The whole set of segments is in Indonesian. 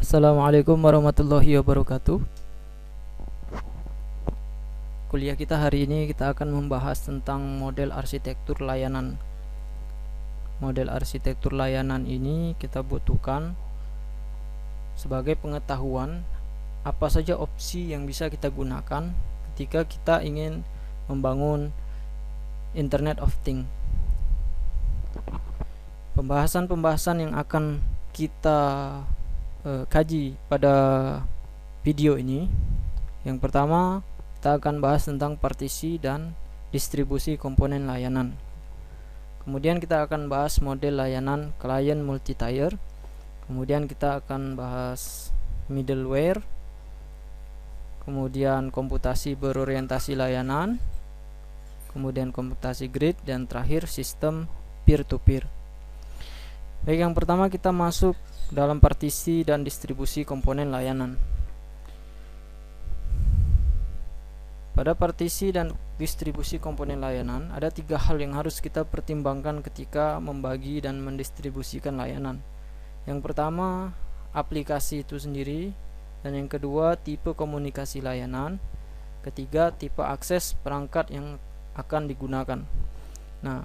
Assalamualaikum warahmatullahi wabarakatuh. Kuliah kita hari ini kita akan membahas tentang model arsitektur layanan. Model arsitektur layanan ini kita butuhkan sebagai pengetahuan apa saja opsi yang bisa kita gunakan ketika kita ingin membangun Internet of Things. Pembahasan-pembahasan yang akan kita kaji pada video ini, yang pertama kita akan bahas tentang partisi dan distribusi komponen layanan. Kemudian kita akan bahas model layanan client multi-tier. Kemudian kita akan bahas middleware. Kemudian komputasi berorientasi layanan. Kemudian komputasi grid, dan terakhir sistem peer-to-peer. Baik, yang pertama kita masuk dalam partisi dan distribusi komponen layanan. Pada partisi dan distribusi komponen layanan ada 3 hal yang harus kita pertimbangkan ketika membagi dan mendistribusikan layanan. Yang pertama, aplikasi itu sendiri, dan yang kedua, tipe komunikasi layanan, ketiga, tipe akses perangkat yang akan digunakan. Nah,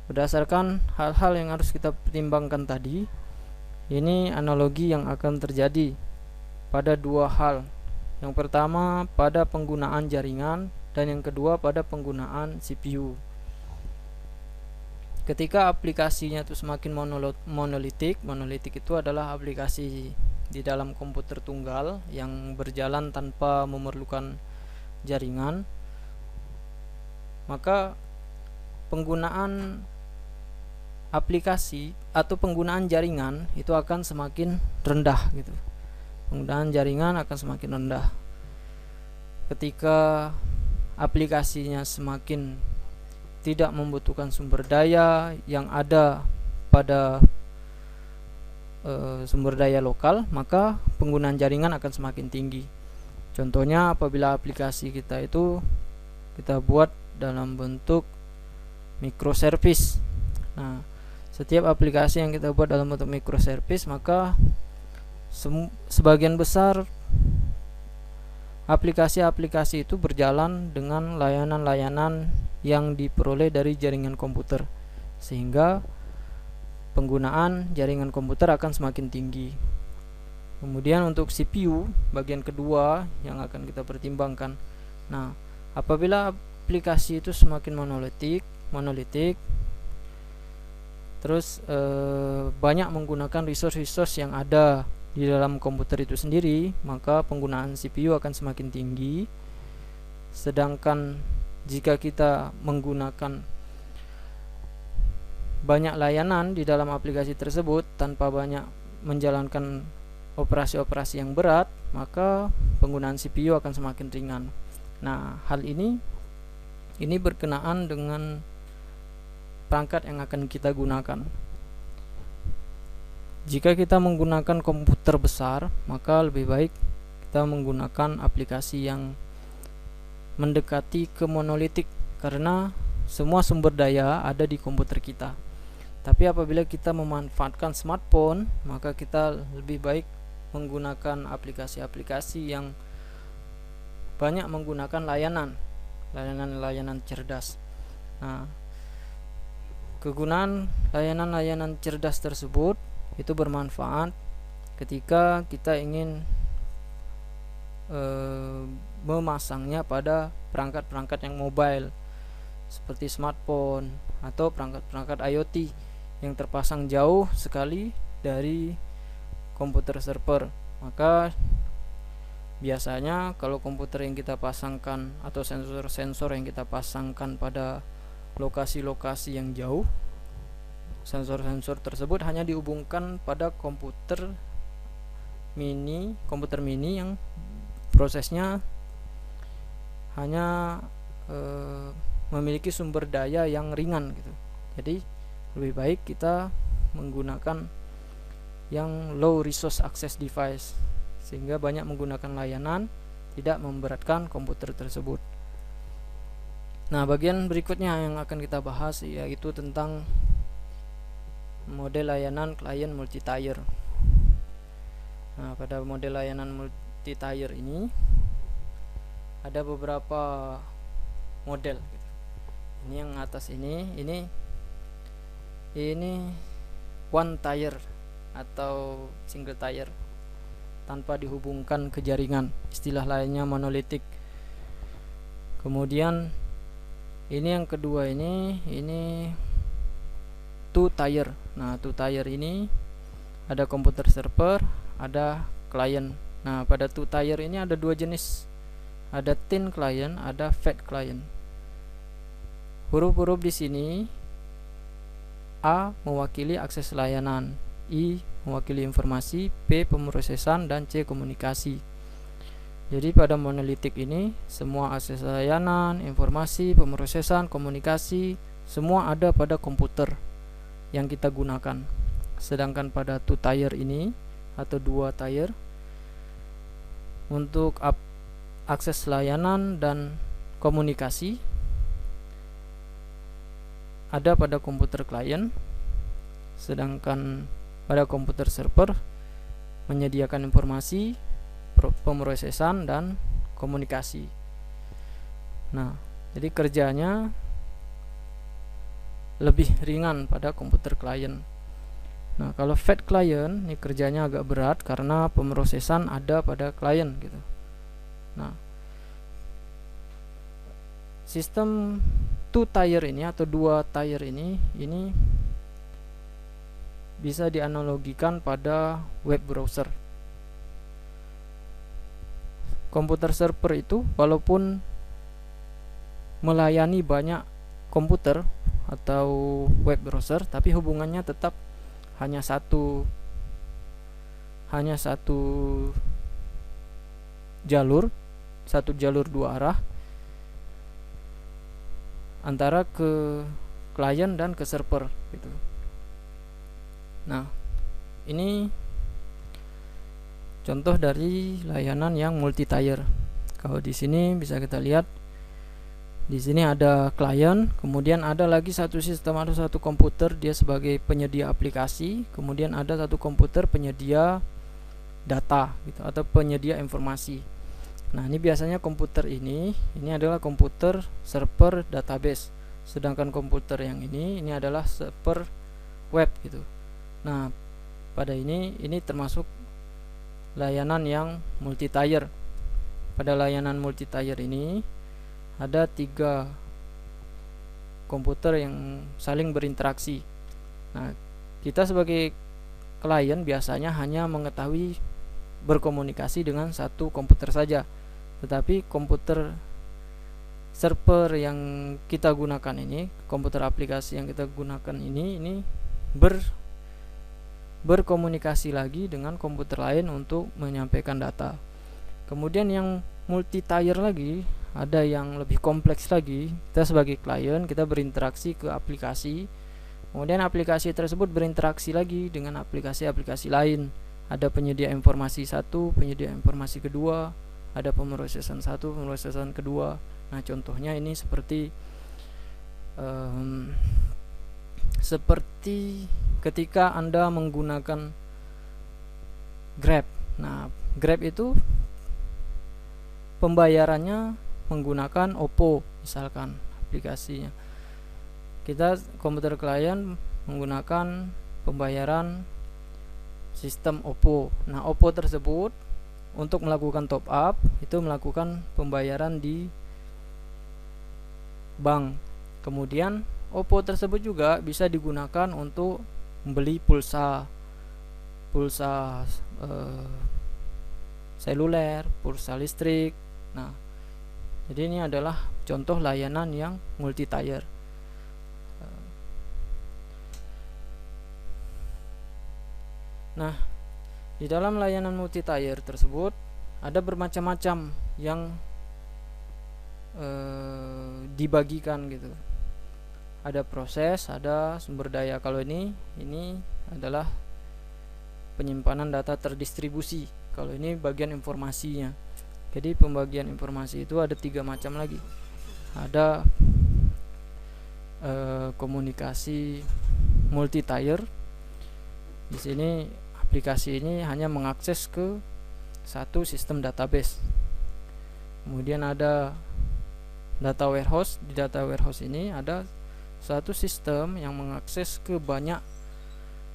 berdasarkan hal-hal yang harus kita pertimbangkan tadi, ini analogi yang akan terjadi pada 2 hal. Yang pertama pada penggunaan jaringan, dan yang kedua pada penggunaan CPU. Ketika aplikasinya itu semakin monolitik itu adalah aplikasi di dalam komputer tunggal yang berjalan tanpa memerlukan jaringan, maka penggunaan aplikasi atau penggunaan jaringan itu akan semakin rendah gitu. Penggunaan jaringan akan semakin rendah. Ketika aplikasinya semakin tidak membutuhkan sumber daya yang ada pada sumber daya lokal, maka penggunaan jaringan akan semakin tinggi. Contohnya apabila aplikasi kita itu kita buat dalam bentuk microservice. Nah, setiap aplikasi yang kita buat dalam bentuk microservice, maka sebagian besar aplikasi-aplikasi itu berjalan dengan layanan-layanan yang diperoleh dari jaringan komputer, sehingga penggunaan jaringan komputer akan semakin tinggi. Kemudian untuk CPU, bagian kedua yang akan kita pertimbangkan. Nah, apabila aplikasi itu semakin monolitik terus banyak menggunakan resource yang ada di dalam komputer itu sendiri, maka penggunaan CPU akan semakin tinggi. Sedangkan jika kita menggunakan banyak layanan di dalam aplikasi tersebut tanpa banyak menjalankan operasi-operasi yang berat, maka penggunaan CPU akan semakin ringan. Nah, hal ini berkenaan dengan perangkat yang akan kita gunakan. Jika kita menggunakan komputer besar, maka lebih baik kita menggunakan aplikasi yang mendekati ke monolitik, karena semua sumber daya ada di komputer kita. Tapi apabila kita memanfaatkan smartphone, maka kita lebih baik menggunakan aplikasi-aplikasi yang banyak menggunakan layanan cerdas. Nah, kegunaan layanan-layanan cerdas tersebut itu bermanfaat ketika kita ingin memasangnya pada perangkat-perangkat yang mobile seperti smartphone atau perangkat-perangkat IoT yang terpasang jauh sekali dari komputer server. Maka biasanya kalau komputer yang kita pasangkan atau sensor-sensor yang kita pasangkan pada lokasi-lokasi yang jauh, sensor-sensor tersebut hanya dihubungkan pada komputer mini yang prosesnya hanya memiliki sumber daya yang ringan gitu. Jadi lebih baik kita menggunakan yang low resource access device, sehingga banyak menggunakan layanan, tidak memberatkan komputer tersebut. Nah, bagian berikutnya yang akan kita bahas yaitu tentang model layanan klien multi-tier. Nah, pada model layanan multi tier ini ada beberapa model gitu. Ini yang atas ini one tier atau single tier tanpa dihubungkan ke jaringan, istilah lainnya monolitik. Kemudian ini yang kedua ini two tier. Nah, two tier ini ada komputer server, ada klien. Nah, pada two tier ini ada dua jenis, ada thin client, ada fat client. Huruf-huruf di sini A mewakili akses layanan, I mewakili informasi, P pemrosesan, dan C komunikasi. Jadi pada monolitik ini semua akses layanan, informasi, pemrosesan, komunikasi semua ada pada komputer yang kita gunakan. Sedangkan pada two tier ini atau dua tier, untuk akses layanan dan komunikasi ada pada komputer klien, sedangkan pada komputer server menyediakan informasi, pemrosesan, dan komunikasi. Nah, jadi kerjanya lebih ringan pada komputer klien. Nah, kalau fat client ini kerjanya agak berat karena pemrosesan ada pada klien gitu. Nah, sistem two tier ini atau dua tier ini bisa dianalogikan pada web browser. Komputer server itu walaupun melayani banyak komputer atau web browser, tapi hubungannya tetap hanya satu jalur dua arah antara ke klien dan ke server gitu. Nah, ini contoh dari layanan yang multi tier. Kalau di sini bisa kita lihat, di sini ada klien, kemudian ada lagi satu sistem, ada satu komputer dia sebagai penyedia aplikasi, kemudian ada satu komputer penyedia data gitu atau penyedia informasi. Nah, ini biasanya komputer ini adalah komputer server database, sedangkan komputer yang ini adalah server web gitu. Nah, pada ini termasuk layanan yang multi tier. Pada layanan multi tier ini ada 3 komputer yang saling berinteraksi. Nah, kita sebagai klien biasanya hanya mengetahui berkomunikasi dengan satu komputer saja. Tetapi komputer server yang kita gunakan ini, komputer aplikasi yang kita gunakan ini berkomunikasi lagi dengan komputer lain untuk menyampaikan data. Kemudian yang multi tier lagi, ada yang lebih kompleks lagi. Kita sebagai klien, kita berinteraksi ke aplikasi, kemudian aplikasi tersebut berinteraksi lagi dengan aplikasi-aplikasi lain. Ada penyedia informasi satu, penyedia informasi kedua, ada pemrosesan satu, pemrosesan kedua. Nah, contohnya ini seperti ketika Anda menggunakan Grab. Nah, Grab itu pembayarannya menggunakan Oppo misalkan aplikasinya. Kita komputer klien menggunakan pembayaran sistem Oppo. Nah, Oppo tersebut untuk melakukan top up itu melakukan pembayaran di bank. Kemudian Oppo tersebut juga bisa digunakan untuk membeli pulsa seluler, pulsa listrik. Nah, jadi ini adalah contoh layanan yang multi tier. Nah, di dalam layanan multi tier tersebut ada bermacam-macam yang dibagikan gitu. Ada proses, ada sumber daya. Kalau ini adalah penyimpanan data terdistribusi. Kalau ini bagian informasinya. Jadi pembagian informasi itu ada 3 macam lagi. Ada komunikasi multi tier. Di sini aplikasi ini hanya mengakses ke satu sistem database. Kemudian ada data warehouse. Di data warehouse ini ada satu sistem yang mengakses ke banyak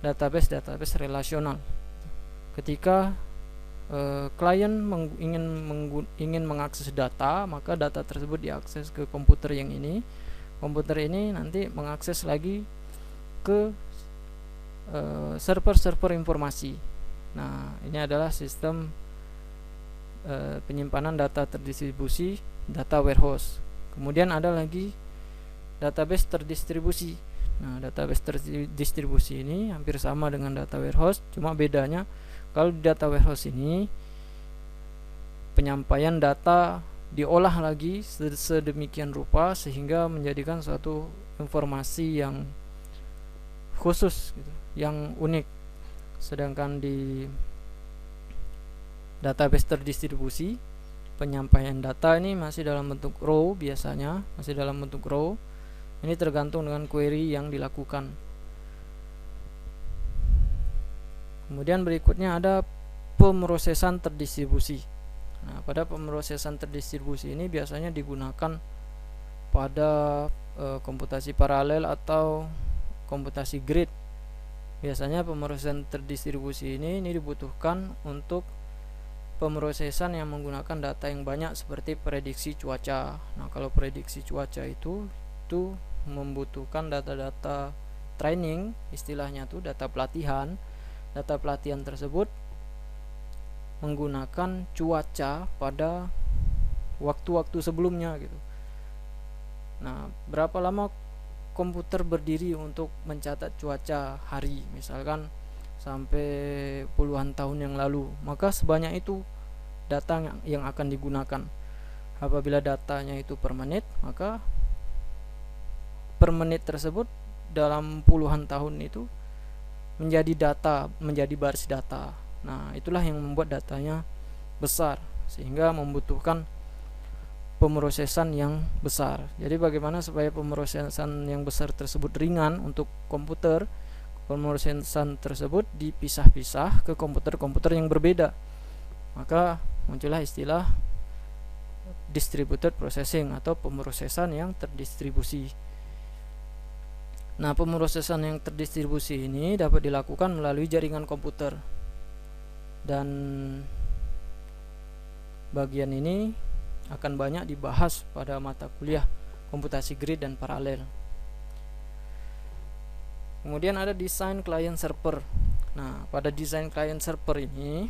database relasional. Ketika klien ingin mengakses data, maka data tersebut diakses ke komputer yang ini. Komputer ini nanti mengakses lagi ke server-server informasi. Nah, ini adalah sistem penyimpanan data terdistribusi, data warehouse. Kemudian ada lagi database terdistribusi. Nah, database terdistribusi ini hampir sama dengan data warehouse, cuma bedanya kalau di data warehouse ini penyampaian data diolah lagi sedemikian rupa sehingga menjadikan suatu informasi yang khusus gitu, yang unik. Sedangkan di database terdistribusi, penyampaian data ini masih dalam bentuk raw, biasanya masih dalam bentuk raw. Ini tergantung dengan query yang dilakukan. Kemudian berikutnya ada pemrosesan terdistribusi. Nah, pada pemrosesan terdistribusi ini biasanya digunakan pada komputasi paralel atau komputasi grid. Biasanya pemrosesan terdistribusi ini dibutuhkan untuk pemrosesan yang menggunakan data yang banyak seperti prediksi cuaca. Nah, kalau prediksi cuaca itu membutuhkan data-data training, istilahnya tuh data pelatihan. Data pelatihan tersebut menggunakan cuaca pada waktu-waktu sebelumnya gitu. Nah, berapa lama komputer berdiri untuk mencatat cuaca hari, misalkan sampai puluhan tahun yang lalu, maka sebanyak itu data yang akan digunakan. Apabila datanya itu per menit, maka per menit tersebut dalam puluhan tahun itu menjadi baris data. Nah, itulah yang membuat datanya besar sehingga membutuhkan pemrosesan yang besar. Jadi bagaimana supaya pemrosesan yang besar tersebut ringan untuk komputer? Pemrosesan tersebut dipisah-pisah ke komputer-komputer yang berbeda. Maka muncullah istilah distributed processing atau pemrosesan yang terdistribusi. Nah, pemrosesan yang terdistribusi ini dapat dilakukan melalui jaringan komputer. Dan bagian ini akan banyak dibahas pada mata kuliah komputasi grid dan paralel. Kemudian ada desain client server. Nah, pada desain client server ini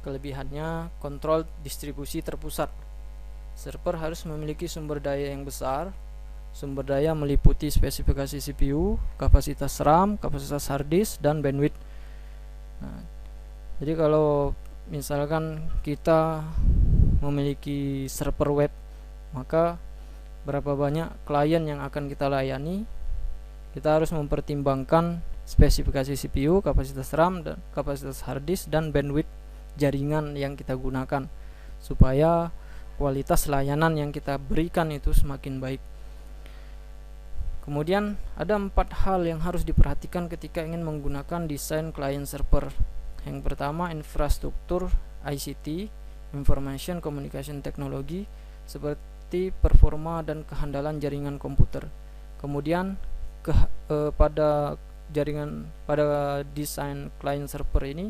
kelebihannya kontrol distribusi terpusat. Server harus memiliki sumber daya yang besar. Sumber daya meliputi spesifikasi CPU, kapasitas RAM, kapasitas hard disk, dan bandwidth. Nah, jadi kalau misalkan kita memiliki server web, maka berapa banyak klien yang akan kita layani, kita harus mempertimbangkan spesifikasi CPU, kapasitas RAM, dan kapasitas hard disk, dan bandwidth jaringan yang kita gunakan supaya kualitas layanan yang kita berikan itu semakin baik. Kemudian ada 4 hal yang harus diperhatikan ketika ingin menggunakan desain client server. Yang pertama, infrastruktur ICT, Information Communication Technology, seperti performa dan kehandalan jaringan komputer. Kemudian pada desain client server ini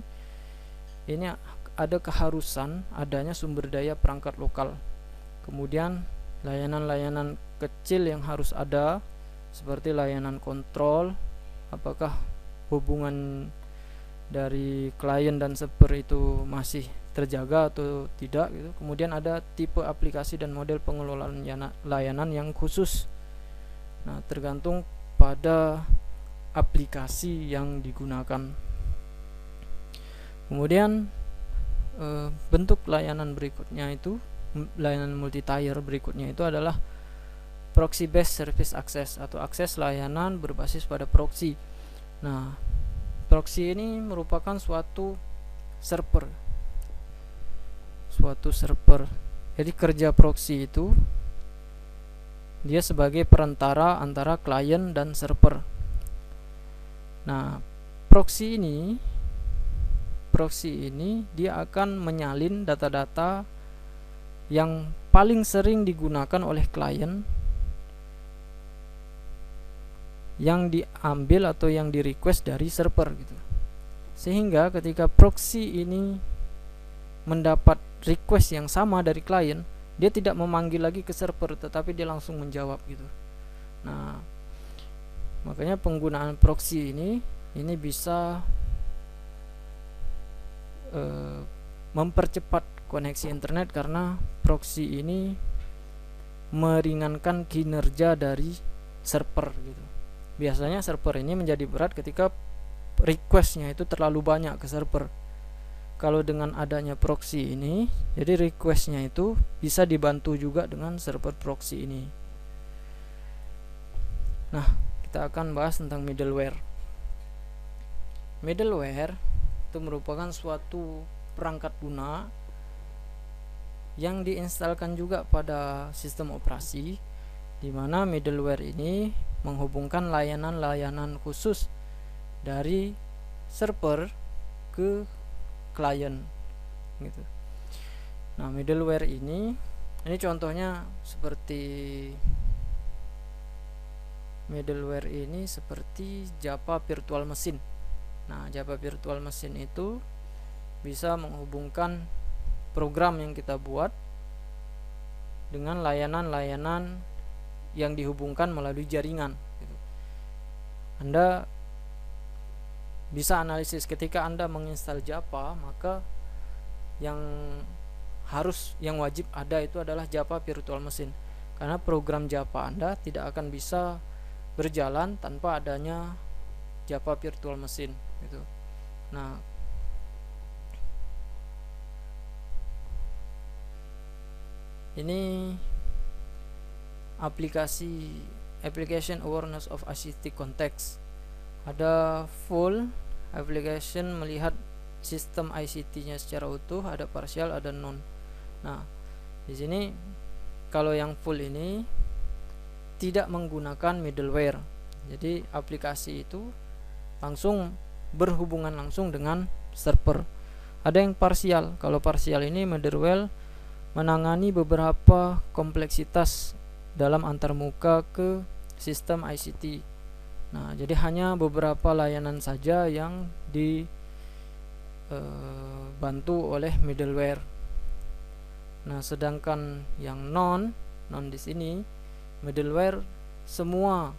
ada keharusan adanya sumber daya perangkat lokal. Kemudian layanan-layanan kecil yang harus ada seperti layanan kontrol, apakah hubungan dari klien dan server itu masih terjaga atau tidak gitu. Kemudian ada tipe aplikasi dan model pengelolaan layanan yang khusus. Nah, tergantung pada aplikasi yang digunakan. Kemudian bentuk layanan berikutnya itu, layanan multi-tier berikutnya itu adalah proxy based service access atau akses layanan berbasis pada proxy. Nah, proxy ini merupakan suatu server. Jadi kerja proxy itu dia sebagai perantara antara klien dan server. Nah, proxy ini dia akan menyalin data-data yang paling sering digunakan oleh klien yang diambil atau yang di request dari server gitu. Sehingga ketika proxy ini mendapat request yang sama dari klien, dia tidak memanggil lagi ke server, tetapi dia langsung menjawab gitu. Nah, makanya penggunaan proxy ini bisa mempercepat koneksi internet, karena proxy ini meringankan kinerja dari server gitu. Biasanya server ini menjadi berat ketika requestnya itu terlalu banyak ke server. Kalau dengan adanya proxy ini, jadi requestnya itu bisa dibantu juga dengan server proxy ini. Nah, kita akan bahas tentang middleware. Middleware itu merupakan suatu perangkat guna yang diinstalkan juga pada sistem operasi, di mana middleware ini menghubungkan layanan-layanan khusus dari server ke klien gitu. Nah, middleware ini contohnya seperti Java Virtual Machine. Nah, Java Virtual Machine itu bisa menghubungkan program yang kita buat dengan layanan-layanan yang dihubungkan melalui jaringan gitu. Anda bisa analisis ketika Anda menginstal Java, maka yang wajib ada itu adalah Java Virtual Machine, karena program Java Anda tidak akan bisa berjalan tanpa adanya Java Virtual Machine gitu. Nah, ini application awareness of ICT context. Ada full application melihat sistem ICT-nya secara utuh, ada partial, ada non. Nah, di sini kalau yang full ini tidak menggunakan middleware. Jadi aplikasi itu langsung berhubungan langsung dengan server. Ada yang partial. Kalau partial ini middleware menangani beberapa kompleksitas dalam antarmuka ke sistem ICT. Nah, jadi hanya beberapa layanan saja yang dibantu oleh middleware. Nah, sedangkan yang non di sini semua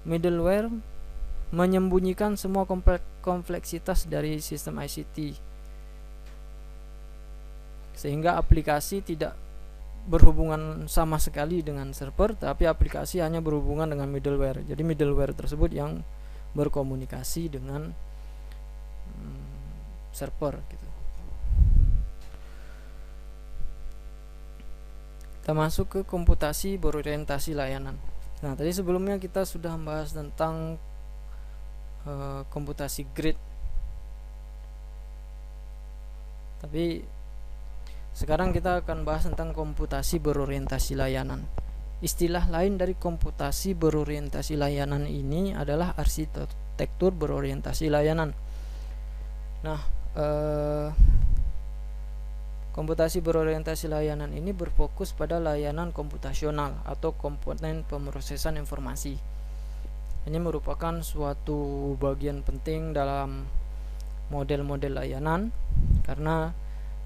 middleware menyembunyikan semua kompleksitas dari sistem ICT, sehingga aplikasi tidak berhubungan sama sekali dengan server, tapi aplikasi hanya berhubungan dengan middleware. Jadi middleware tersebut yang berkomunikasi dengan server gitu. Kita masuk ke komputasi berorientasi layanan. Nah, tadi sebelumnya kita sudah membahas tentang komputasi grid, tapi sekarang kita akan bahas tentang komputasi berorientasi layanan. Istilah lain dari komputasi berorientasi layanan ini adalah arsitektur berorientasi layanan. Nah, komputasi berorientasi layanan ini berfokus pada layanan komputasional atau komponen pemrosesan informasi. Ini merupakan suatu bagian penting dalam model-model layanan, karena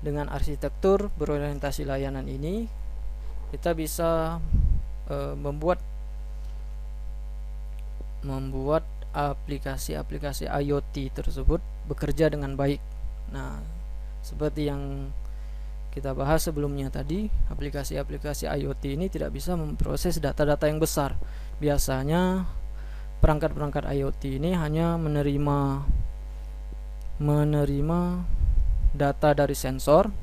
dengan arsitektur berorientasi layanan ini kita bisa membuat aplikasi-aplikasi IoT tersebut bekerja dengan baik. Nah, seperti yang kita bahas sebelumnya tadi, aplikasi-aplikasi IoT ini tidak bisa memproses data-data yang besar. Biasanya perangkat-perangkat IoT ini hanya menerima data dari sensor,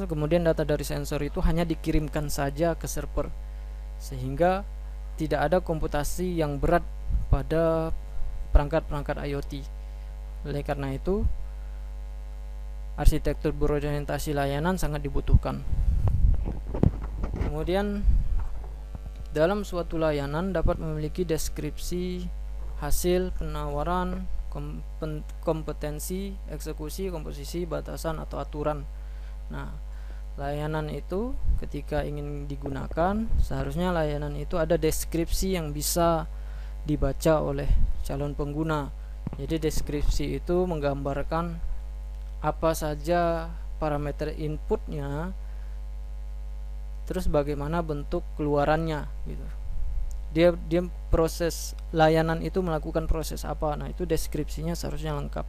kemudian data dari sensor itu hanya dikirimkan saja ke server, sehingga tidak ada komputasi yang berat pada perangkat-perangkat IoT. Oleh karena itu, arsitektur berorientasi layanan sangat dibutuhkan. Kemudian dalam suatu layanan dapat memiliki deskripsi hasil penawaran, kompetensi, eksekusi, komposisi, batasan atau aturan. Nah, layanan itu ketika ingin digunakan, seharusnya layanan itu ada deskripsi yang bisa dibaca oleh calon pengguna. Jadi deskripsi itu menggambarkan apa saja parameter inputnya, terus bagaimana bentuk keluarannya gitu. Dia proses layanan itu melakukan proses apa. Nah, itu deskripsinya seharusnya lengkap.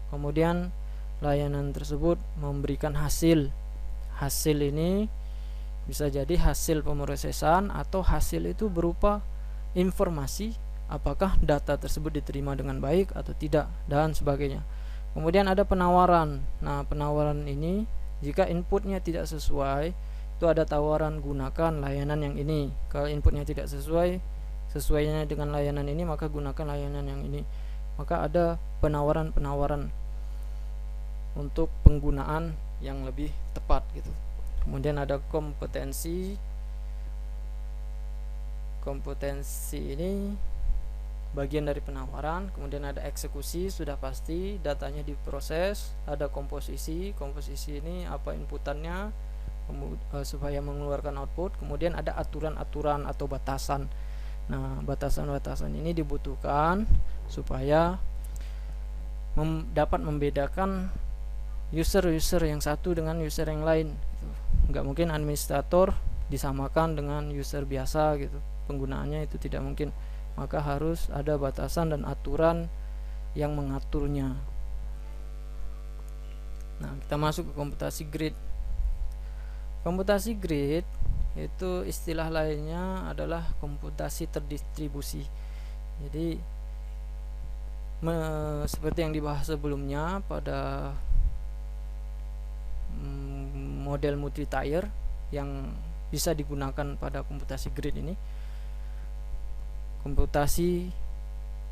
Kemudian layanan tersebut memberikan hasil. Hasil ini bisa jadi hasil pemrosesan atau hasil itu berupa informasi apakah data tersebut diterima dengan baik atau tidak dan sebagainya. Kemudian ada penawaran. Nah, penawaran ini jika inputnya tidak sesuai, itu ada tawaran gunakan layanan yang ini. Kalau inputnya tidak sesuainya dengan layanan ini, maka gunakan layanan yang ini. Maka ada penawaran-penawaran untuk penggunaan yang lebih tepat gitu. Kemudian ada kompetensi. Kompetensi ini bagian dari penawaran. Kemudian ada eksekusi, sudah pasti datanya diproses. Ada komposisi. Komposisi ini apa inputannya supaya mengeluarkan output. Kemudian ada aturan-aturan atau batasan. Nah, batasan-batasan ini dibutuhkan supaya dapat membedakan user yang satu dengan user yang lain gitu. Nggak mungkin administrator disamakan dengan user biasa gitu, penggunaannya itu tidak mungkin. Maka harus ada batasan dan aturan yang mengaturnya. Nah, kita masuk ke komputasi grid. Komputasi grid itu istilah lainnya adalah komputasi terdistribusi. Jadi seperti yang dibahas sebelumnya pada model multi-tier yang bisa digunakan pada komputasi grid ini, komputasi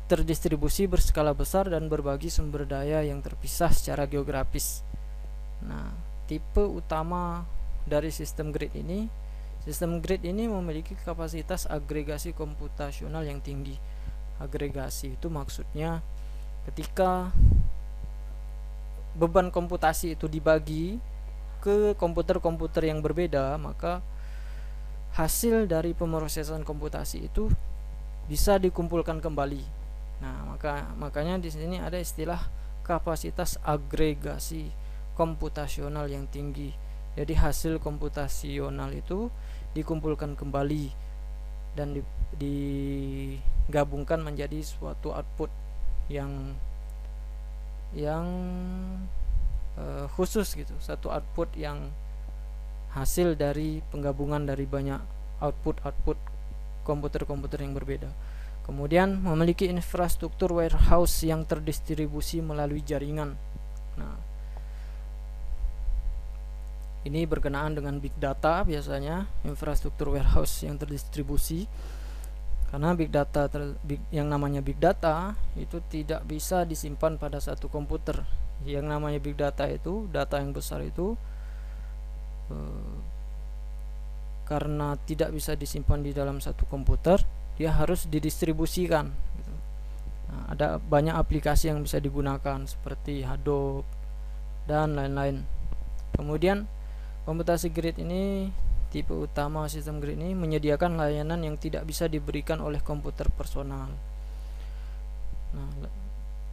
terdistribusi berskala besar dan berbagi sumber daya yang terpisah secara geografis. Nah, tipe utama dari sistem grid ini memiliki kapasitas agregasi komputasional yang tinggi. Agregasi itu maksudnya ketika beban komputasi itu dibagi ke komputer-komputer yang berbeda, maka hasil dari pemrosesan komputasi itu bisa dikumpulkan kembali. Nah, makanya di sini ada istilah kapasitas agregasi komputasional yang tinggi. Jadi hasil komputasional itu dikumpulkan kembali dan digabungkan menjadi suatu output yang khusus gitu, satu output yang hasil dari penggabungan dari banyak output komputer-komputer yang berbeda. Kemudian memiliki infrastruktur warehouse yang terdistribusi melalui jaringan. Nah, ini berkenaan dengan big data, biasanya infrastruktur warehouse yang terdistribusi. Karena big data yang namanya big data itu tidak bisa disimpan pada satu komputer. Yang namanya big data itu data yang besar itu karena tidak bisa disimpan di dalam satu komputer, dia harus didistribusikan gitu. Nah, ada banyak aplikasi yang bisa digunakan seperti Hadoop dan lain-lain. Kemudian komputasi grid ini, tipe utama sistem grid ini menyediakan layanan yang tidak bisa diberikan oleh komputer personal. Nah,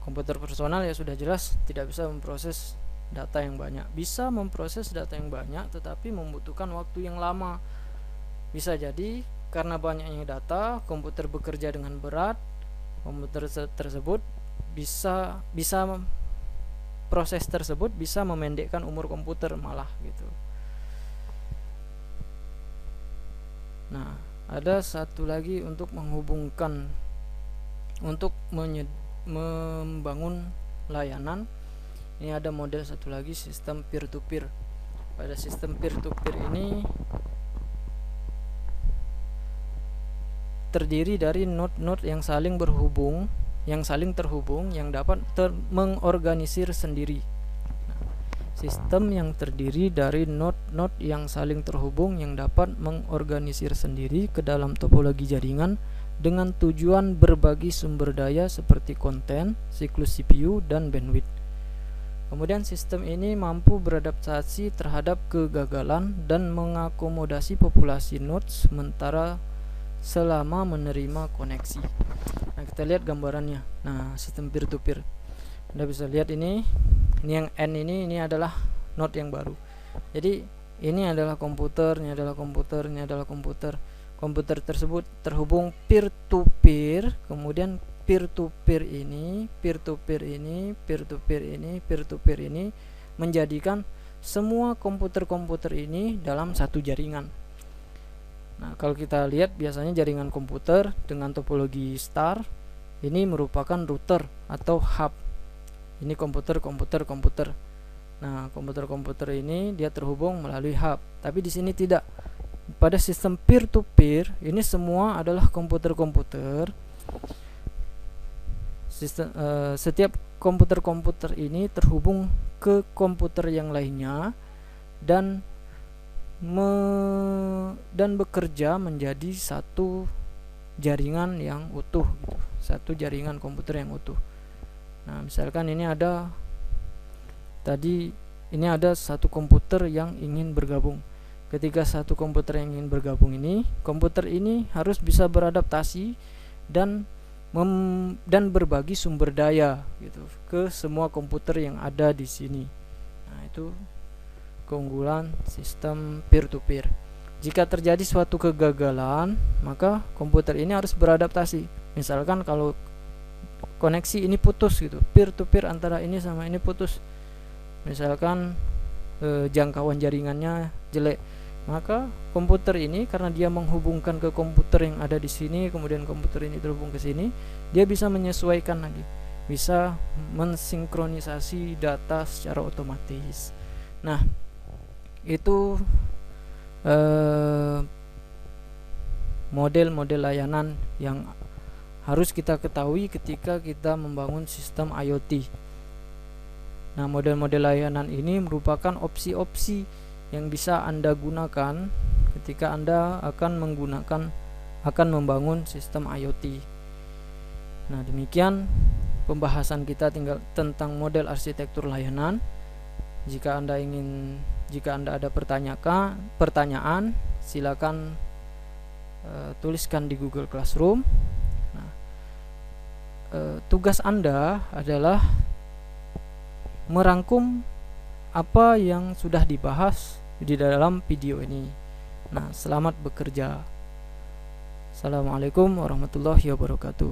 komputer personal ya sudah jelas tidak bisa memproses data yang banyak. Bisa memproses data yang banyak, tetapi membutuhkan waktu yang lama. Bisa jadi karena banyaknya data, komputer bekerja dengan berat. Komputer tersebut proses tersebut bisa memendekkan umur komputer malah gitu. Nah, ada satu lagi untuk menghubungkan, untuk membangun layanan. Ini ada model satu lagi, sistem peer to peer. Pada sistem peer to peer ini terdiri dari node-node yang saling terhubung yang dapat mengorganisir sendiri. Nah, Sistem yang terdiri dari node-node yang saling terhubung yang dapat mengorganisir sendiri ke dalam topologi jaringan dengan tujuan berbagi sumber daya seperti konten, siklus CPU, dan bandwidth. Kemudian sistem ini mampu beradaptasi terhadap kegagalan dan mengakomodasi populasi nodes sementara selama menerima koneksi. Nah, kita lihat gambarannya. Nah, sistem peer-to-peer. Anda bisa lihat ini yang N ini adalah node yang baru. Jadi ini adalah komputer, ini adalah komputer, ini adalah komputer. Komputer tersebut terhubung peer-to-peer, kemudian peer-to-peer ini, peer-to-peer ini, peer-to-peer ini, peer-to-peer ini menjadikan semua komputer-komputer ini dalam satu jaringan. Nah, kalau kita lihat biasanya jaringan komputer dengan topologi star ini merupakan router atau hub. Ini komputer. Nah, komputer ini dia terhubung melalui hub. Tapi di sini tidak. Pada sistem peer-to-peer ini semua adalah komputer. Setiap komputer ini terhubung ke komputer yang lainnya dan bekerja menjadi satu jaringan yang utuh gitu. Satu jaringan komputer yang utuh. Nah, misalkan ini ada satu komputer yang ingin bergabung. Ketika satu komputer yang ingin bergabung ini, komputer ini harus bisa beradaptasi dan berbagi sumber daya gitu ke semua komputer yang ada di sini. Nah, itu keunggulan sistem peer-to-peer. Jika terjadi suatu kegagalan, maka komputer ini harus beradaptasi. Misalkan kalau koneksi ini putus gitu, peer-to-peer antara ini sama ini putus, misalkan jangkauan jaringannya jelek, maka komputer ini karena dia menghubungkan ke komputer yang ada di sini, kemudian komputer ini terhubung ke sini, dia bisa menyesuaikan lagi, bisa mensinkronisasi data secara otomatis. Nah, itu model-model layanan yang harus kita ketahui ketika kita membangun sistem IoT. Nah, model-model layanan ini merupakan opsi-opsi yang bisa Anda gunakan ketika Anda akan membangun sistem IoT. Nah, demikian pembahasan kita tentang model arsitektur layanan. Jika Anda ada pertanyaan, silakan tuliskan di Google Classroom. Tugas Anda adalah merangkum apa yang sudah dibahas di dalam video ini. Nah, selamat bekerja. Assalamualaikum warahmatullahi wabarakatuh.